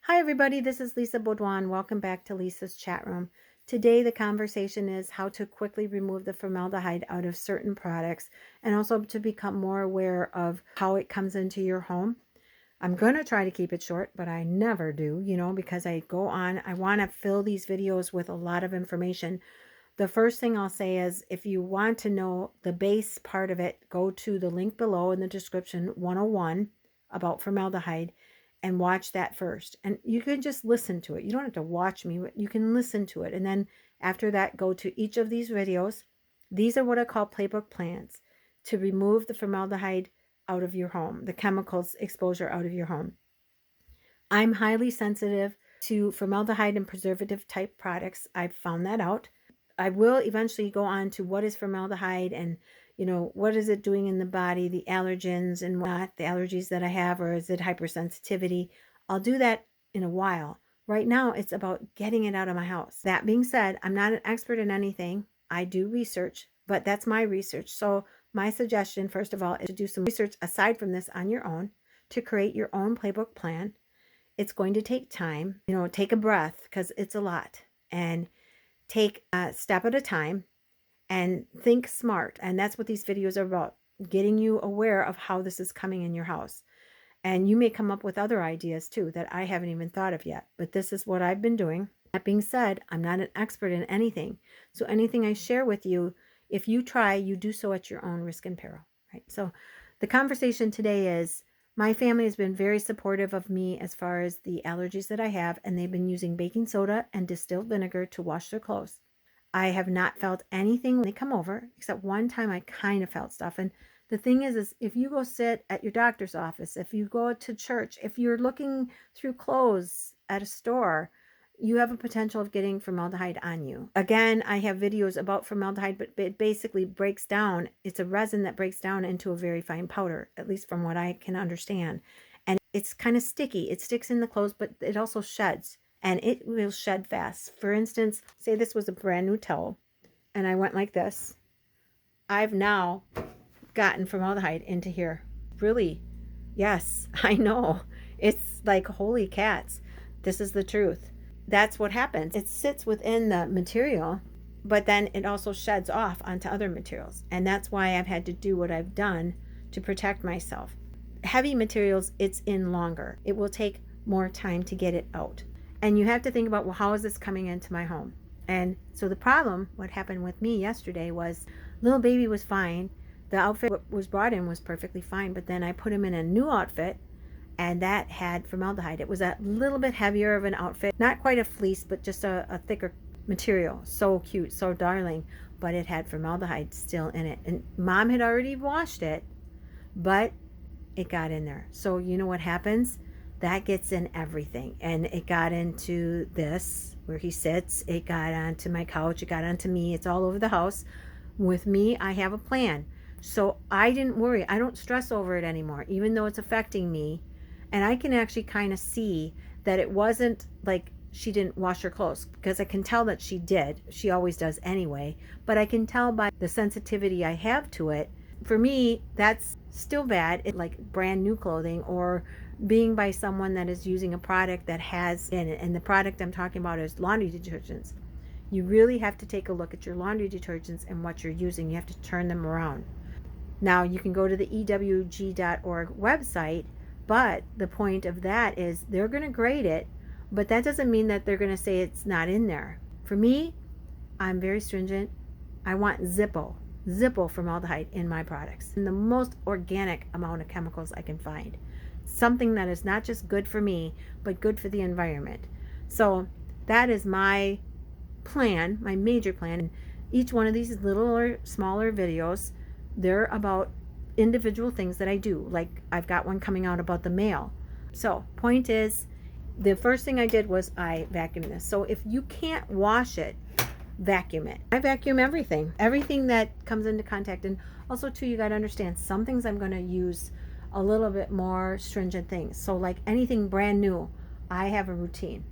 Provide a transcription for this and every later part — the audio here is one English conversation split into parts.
Hi everybody, this is Lisa Beaudoin. Welcome back to Lisa's chat room. Today the conversation is how to quickly remove the formaldehyde out of certain products and also to become more aware of how it comes into your home. I'm going to try to keep it short, but I never do, because I go on. I want to fill these videos with a lot of information. The first thing I'll say is if you want to know the base part of it, go to the link below in the description, 101 about formaldehyde, and watch that first. And you can just listen to it. You don't have to watch me, but you can listen to it. And then after that, go to each of these videos. These are what I call playbook plans to remove the formaldehyde out of your home, the chemicals exposure out of your home. I'm highly sensitive to formaldehyde and preservative type products. I've found that out. I will eventually go on to what is formaldehyde and, what is it doing in the body, the allergens and what, the allergies that I have, or is it hypersensitivity? I'll do that in a while. Right now, it's about getting it out of my house. That being said, I'm not an expert in anything. I do research, but that's my research. So my suggestion, first of all, is to do some research aside from this on your own, to create your own playbook plan. It's going to take time. Take a breath because it's a lot. And take a step at a time and think smart. And that's what these videos are about, getting you aware of how this is coming in your house. And you may come up with other ideas too that I haven't even thought of yet. But this is what I've been doing. That being said, I'm not an expert in anything. So anything I share with you, if you try, you do so at your own risk and peril. Right? So the conversation today is, my family has been very supportive of me as far as the allergies that I have, and they've been using baking soda and distilled vinegar to wash their clothes. I have not felt anything when they come over, except one time I kind of felt stuff. And the thing is if you go sit at your doctor's office, if you go to church, if you're looking through clothes at a store, you have a potential of getting formaldehyde on you. Again, I have videos about formaldehyde, but it basically breaks down. It's a resin that breaks down into a very fine powder, at least from what I can understand. And it's kind of sticky. It sticks in the clothes, but it also sheds, and it will shed fast. For instance, say this was a brand new towel, and I went like this. I've now gotten formaldehyde into here. Really? Yes, I know. It's like, holy cats. This is the truth. That's what happens. It sits within the material, but then it also sheds off onto other materials. And that's why I've had to do what I've done to protect myself. Heavy materials, it's in longer. It will take more time to get it out. And you have to think about, well, how is this coming into my home? And so the problem, what happened with me yesterday was, little baby was fine. The outfit was brought in was perfectly fine, but then I put him in a new outfit, and that had formaldehyde. It was a little bit heavier of an outfit, not quite a fleece, but just a thicker material. So cute, so darling, but it had formaldehyde still in it. And mom had already washed it, but it got in there. So you know what happens? That gets in everything. And it got into this, where he sits. It got onto my couch. It got onto me. It's all over the house. With me, I have a plan. So I didn't worry. I don't stress over it anymore, even though it's affecting me. And I can actually kind of see that it wasn't like she didn't wash her clothes, because I can tell that she did. She always does anyway. But I can tell by the sensitivity I have to it. For me, that's still bad. It's like brand new clothing, or being by someone that is using a product that has in it. And the product I'm talking about is laundry detergents. You really have to take a look at your laundry detergents and what you're using. You have to turn them around. Now, you can go to the ewg.org website, but the point of that is they're going to grade it, but that doesn't mean that they're going to say it's not in there. For me, I'm very stringent. I want Zippo formaldehyde in my products, and the most organic amount of chemicals I can find. Something that is not just good for me, but good for the environment. So that is my plan, my major plan. And each one of these little or smaller videos, they're about individual things that I do. Like I've got one coming out about the mail. So point is, the first thing I did was I vacuumed this. So if you can't wash it, vacuum it. I vacuum everything that comes into contact. And also too, you got to understand, some things I'm going to use a little bit more stringent things. So like anything brand new, I have a routine.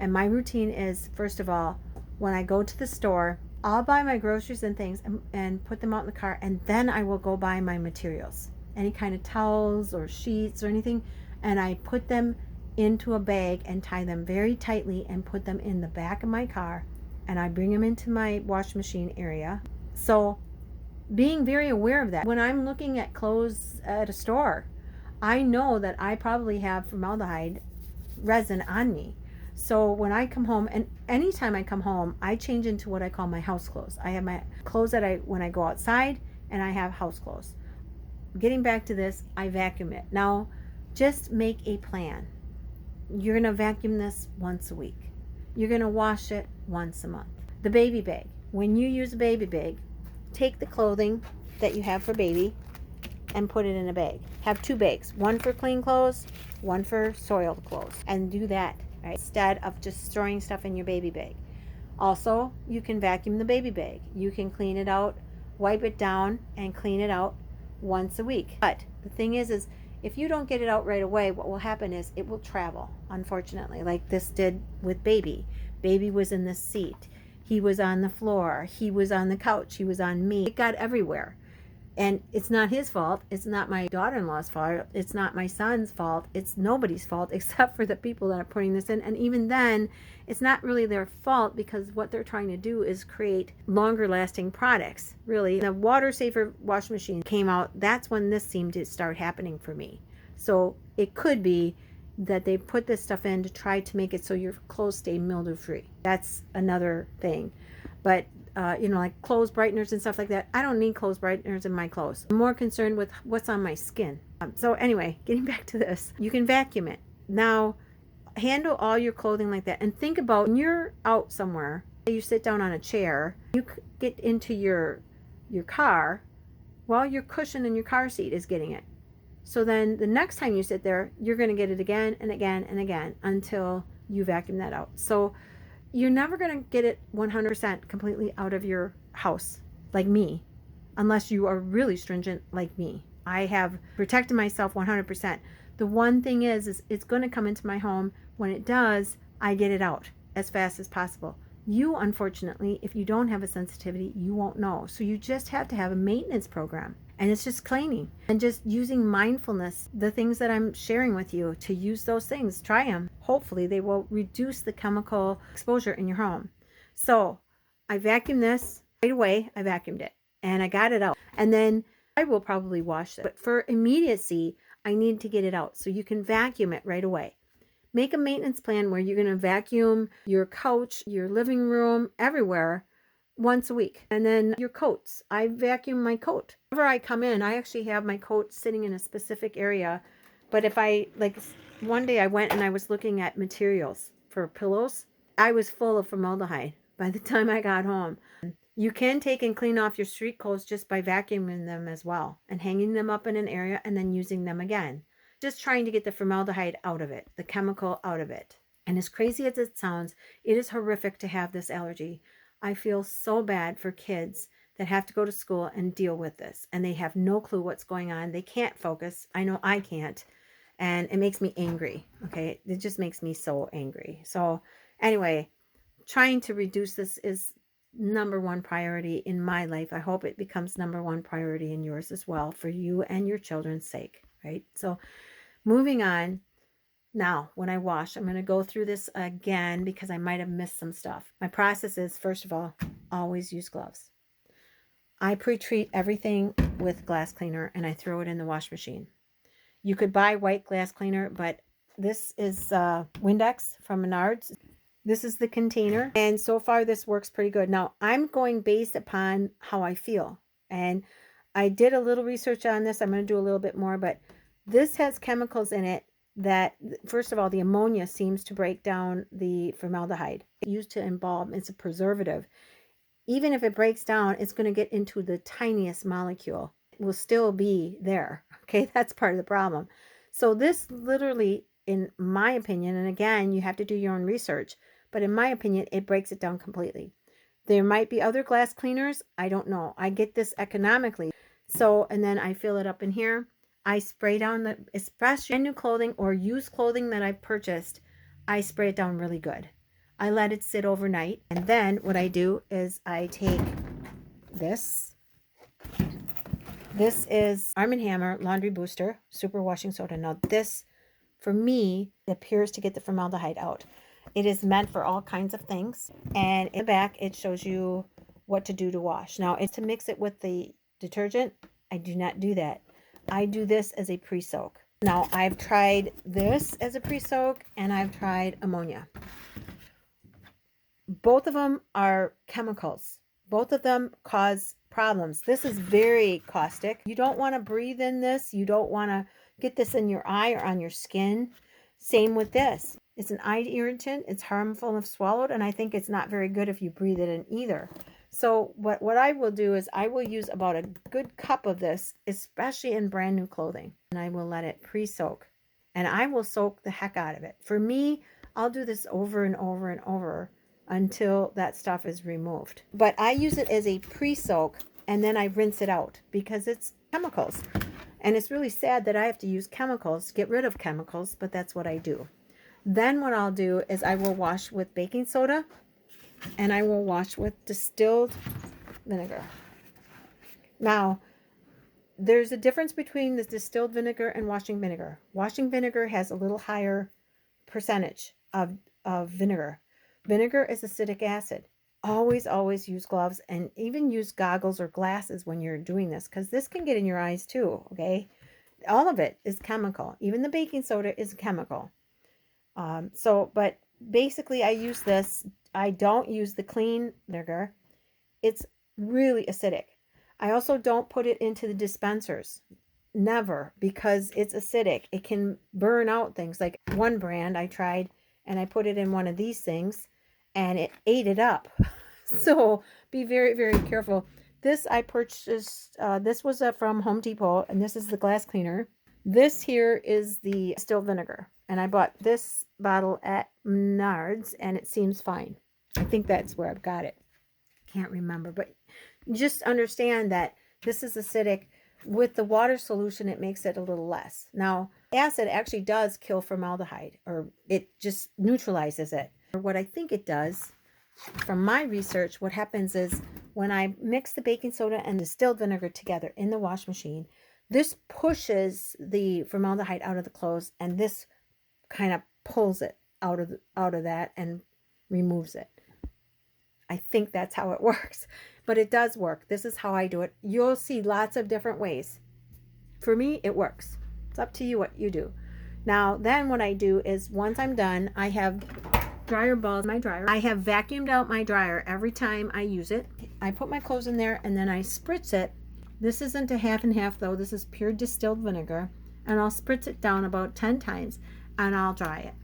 And my routine is, first of all, when I go to the store, I'll buy my groceries and things and put them out in the car, and then I will go buy my materials, any kind of towels or sheets or anything, and I put them into a bag and tie them very tightly and put them in the back of my car, and I bring them into my wash machine area. So being very aware of that. When I'm looking at clothes at a store, I know that I probably have formaldehyde resin on me. So when I come home, and anytime I come home, I change into what I call my house clothes. I have my clothes that when I go outside, and I have house clothes. Getting back to this, I vacuum it. Now, just make a plan. You're going to vacuum this once a week. You're going to wash it once a month. The baby bag. When you use a baby bag, take the clothing that you have for baby and put it in a bag. Have 2 bags, one for clean clothes, one for soiled clothes, and do that, right? Instead of just storing stuff in your baby bag. Also, you can vacuum the baby bag. You can clean it out, wipe it down, and clean it out once a week. But the thing is if you don't get it out right away, what will happen is it will travel, unfortunately, like this did with baby. Baby was in the seat. He was on the floor. He was on the couch. He was on me. It got everywhere. And it's not his fault. It's not my daughter-in-law's fault. It's not my son's fault. It's nobody's fault except for the people that are putting this in. And even then, it's not really their fault, because what they're trying to do is create longer lasting products. Really, the water safer wash machine came out. That's when this seemed to start happening for me. So it could be that they put this stuff in to try to make it so your clothes stay mildew free. That's another thing. But like clothes brighteners and stuff like that. I don't need clothes brighteners in my clothes. I'm more concerned with what's on my skin. So anyway, getting back to this, you can vacuum it. Now, handle all your clothing like that. And think about when you're out somewhere, you sit down on a chair, you get into your car, well, your cushion in your car seat is getting it. So then the next time you sit there, you're going to get it again and again and again until you vacuum that out. So you're never going to get it 100% completely out of your house like me, unless you are really stringent like me. I have protected myself 100%. The one thing is it's going to come into my home. When it does, I get it out as fast as possible. You, unfortunately, if you don't have a sensitivity, you won't know. So you just have to have a maintenance program. And it's just cleaning and just using mindfulness. The things that I'm sharing with you, to use those things, try them. Hopefully they will reduce the chemical exposure in your home. So I vacuumed this right away. I vacuumed it and I got it out. And then I will probably wash it. But for immediacy, I need to get it out. So you can vacuum it right away. Make a maintenance plan where you're going to vacuum your couch, your living room, everywhere once a week. And then your coats. I vacuum my coat. Whenever I come in, I actually have my coat sitting in a specific area. But if I, like one day I went and I was looking at materials for pillows, I was full of formaldehyde by the time I got home. You can take and clean off your street clothes just by vacuuming them as well and hanging them up in an area and then using them again. Just trying to get the formaldehyde out of it, the chemical out of it. And as crazy as it sounds, it is horrific to have this allergy. I feel so bad for kids that have to go to school and deal with this, and they have no clue what's going on. They can't focus. I know I can't, and it makes me angry. Okay, it just makes me so angry. So anyway, trying to reduce this is number one priority in my life. I hope it becomes number one priority in yours as well, for you and your children's sake, right? So moving on. Now, when I wash, I'm going to go through this again because I might have missed some stuff. My process is, first of all, always use gloves. I pre-treat everything with glass cleaner and I throw it in the wash machine. You could buy white glass cleaner, but this is Windex from Menards. This is the container, and so far this works pretty good. Now, I'm going based upon how I feel, and I did a little research on this. I'm going to do a little bit more, but this has chemicals in it that, first of all, the ammonia seems to break down the formaldehyde. It's used to embalm. It's a preservative. Even if it breaks down, it's going to get into the tiniest molecule. It will still be there. Okay, that's part of the problem. So this literally, in my opinion, and again, you have to do your own research, but in my opinion, it breaks it down completely. There might be other glass cleaners. I don't know. I get this economically. So, and then I fill it up in here. I spray down the, especially new clothing or used clothing that I purchased, I spray it down really good. I let it sit overnight. And then what I do is I take this. This is Arm & Hammer Laundry Booster Super Washing Soda. Now this For me, it appears to get the formaldehyde out. It is meant for all kinds of things. And in the back, it shows you what to do to wash. Now, it's to mix it with the detergent. I do not do that. I do this as a pre-soak. Now, I've tried this as a pre-soak, and I've tried ammonia. Both of them are chemicals. Both of them cause problems. This is very caustic. You don't want to breathe in this. You don't want to get this in your eye or on your skin. Same with this. It's an eye irritant. It's harmful if swallowed, and I think it's not very good if you breathe it in either. So what I will do is I will use about a good cup of this, especially in brand new clothing, and I will let it pre-soak, and I will soak the heck out of it. For me, I'll do this over and over and over until that stuff is removed. But I use it as a pre-soak, and then I rinse it out because it's chemicals. And it's really sad that I have to use chemicals to get rid of chemicals, but that's what I do. Then what I'll do is I will wash with baking soda, and I will wash with distilled vinegar. Now, there's a difference between the distilled vinegar and washing vinegar. Washing vinegar has a little higher percentage of vinegar. Vinegar is acidic acid. Always, always use gloves, and even use goggles or glasses when you're doing this, because this can get in your eyes too, okay? All of it is chemical. Even the baking soda is chemical. But basically I use this. I don't use the clean vinegar. It's really acidic. I also don't put it into the dispensers. Never, because it's acidic. It can burn out things. Like one brand I tried, and I put it in one of these things, and it ate it up. So be very, very careful. This I purchased, this was from Home Depot, and this is the glass cleaner. This here is the distilled vinegar, and I bought this bottle at Menards, and it seems fine. I think that's where I've got it. Can't remember, but just understand that this is acidic. With the water solution, it makes it a little less. Now, acid actually does kill formaldehyde, or it just neutralizes it. Or what I think it does, from my research, what happens is when I mix the baking soda and distilled vinegar together in the wash machine, this pushes the formaldehyde out of the clothes, and this kind of pulls it out of that and removes it. I think that's how it works, but it does work. This is how I do it. You'll see lots of different ways. For me, it works. It's up to you what you do. Now, then what I do is once I'm done, I have dryer balls in my dryer. I have vacuumed out my dryer every time I use it. I put my clothes in there, and then I spritz it. This isn't a half and half though. This is pure distilled vinegar, and I'll spritz it down about 10 times, and I'll dry it.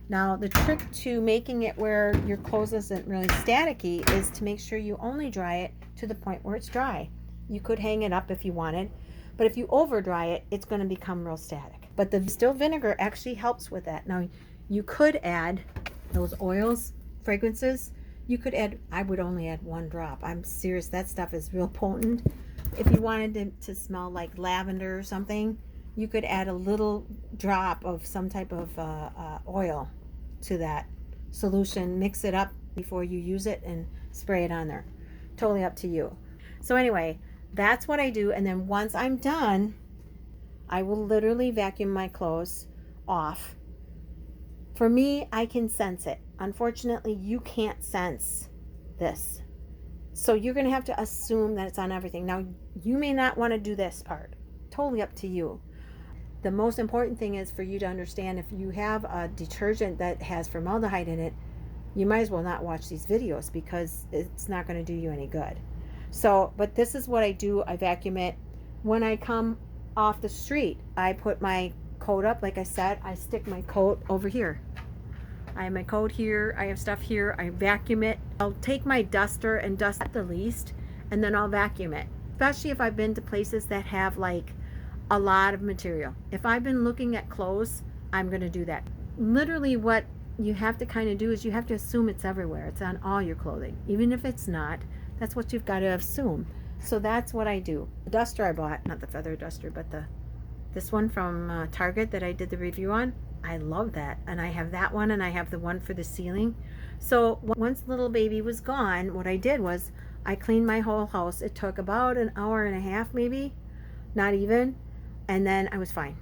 Now, the trick to making it where your clothes isn't really staticky is to make sure you only dry it to the point where it's dry. You could hang it up if you wanted, but if you over dry it, it's going to become real static. But the distilled vinegar actually helps with that. Now, you could add those oils, fragrances. You could add, I would only add 1 drop. I'm serious, that stuff is real potent. If you wanted to smell like lavender or something, you could add a little drop of some type of oil to that solution. Mix it up before you use it and spray it on there. Totally up to you. So anyway, that's what I do. And then once I'm done, I will literally vacuum my clothes off. For me, I can sense it. Unfortunately, you can't sense this. So you're going to have to assume that it's on everything. Now, you may not want to do this part. Totally up to you. The most important thing is for you to understand, if you have a detergent that has formaldehyde in it, you might as well not watch these videos because it's not going to do you any good. So, but this is what I do. I vacuum it. When I come off the street, I put my coat up. Like I said, I stick my coat over here. I have my coat here. I have stuff here. I vacuum it. I'll take my duster and dust at the least, and then I'll vacuum it. Especially if I've been to places that have like a lot of material. If I've been looking at clothes, I'm going to do that. Literally what you have to kind of do is you have to assume it's everywhere. It's on all your clothing. Even if it's not, that's what you've got to assume. So that's what I do. The duster I bought, not the feather duster, but this one from Target that I did the review on, I love that. And I have that one, and I have the one for the ceiling. So once little baby was gone, what I did was I cleaned my whole house. It took about an hour and a half, maybe, not even. And then I was fine.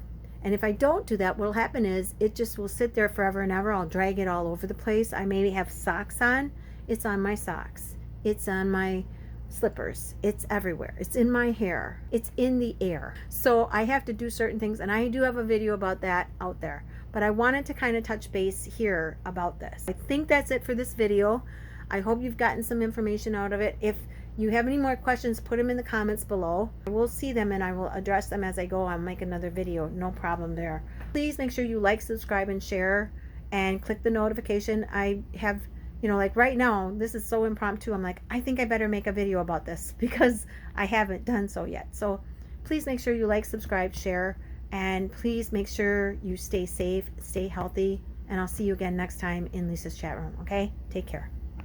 And if I don't do that, what will happen is it just will sit there forever and ever. I'll drag it all over the place. I maybe have socks on. It's on my socks. It's on my slippers. It's everywhere. It's in my hair. It's in the air. So I have to do certain things, and I do have a video about that out there. But I wanted to kind of touch base here about this. I think that's it for this video. I hope you've gotten some information out of it. If you have any more questions, put them in the comments below. I will see them and I will address them as I go. I'll make another video. No problem there. Please make sure you like, subscribe, and share, and click the notification. I have, like right now, this is so impromptu. I'm like, I think I better make a video about this because I haven't done so yet. So please make sure you like, subscribe, share, and please make sure you stay safe, stay healthy, and I'll see you again next time in Lisa's chat room. Okay? Take care.